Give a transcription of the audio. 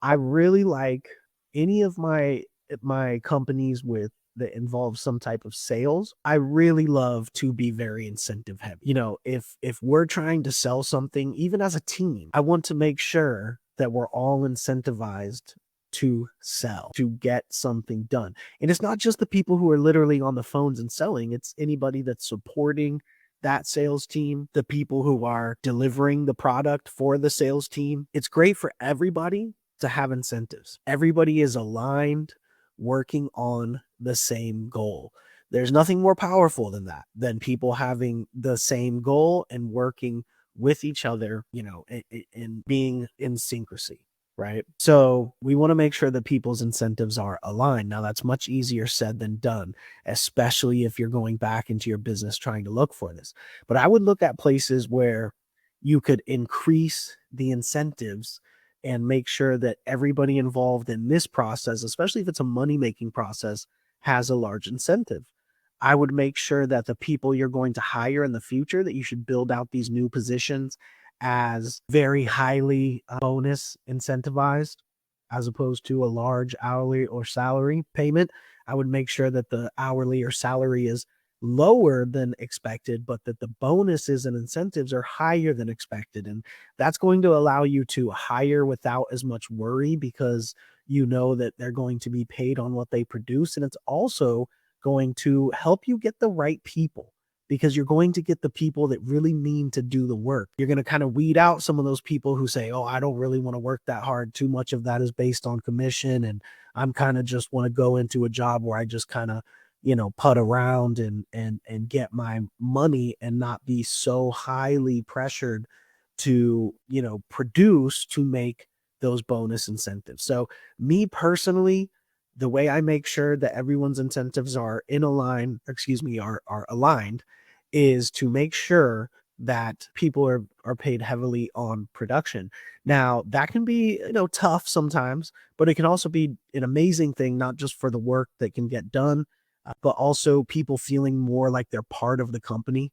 I really like any of my companies with that involve some type of sales. I really love to be very incentive heavy. If we're trying to sell something, even as a team, I want to make sure that we're all incentivized to sell, to get something done. And it's not just the people who are literally on the phones and selling, it's anybody that's supporting that sales team, the people who are delivering the product for the sales team. It's great for everybody to have incentives. Everybody is aligned, working on the same goal. There's nothing more powerful than that, than people having the same goal and working with each other, and being in syncrasy, right? So we want to make sure that people's incentives are aligned. Now, that's much easier said than done, especially if you're going back into your business trying to look for this. But I would look at places where you could increase the incentives and make sure that everybody involved in this process, especially if it's a money-making process, has a large incentive. I would make sure that the people you're going to hire in the future, that you should build out these new positions as very highly bonus incentivized, as opposed to a large hourly or salary payment. I would make sure that the hourly or salary is lower than expected, but that the bonuses and incentives are higher than expected. And that's going to allow you to hire without as much worry, because you know that they're going to be paid on what they produce. And it's also going to help you get the right people, because you're going to get the people that really mean to do the work. You're going to kind of weed out some of those people who say, oh, I don't really want to work that hard. Too much of that is based on commission. And I'm kind of just want to go into a job where I just kind of, put around and get my money and not be so highly pressured to, produce to make those bonus incentives. So me personally, the way I make sure that everyone's incentives are are aligned, is to make sure that people are paid heavily on production. Now, that can be, tough sometimes, but it can also be an amazing thing, not just for the work that can get done, but also people feeling more like they're part of the company.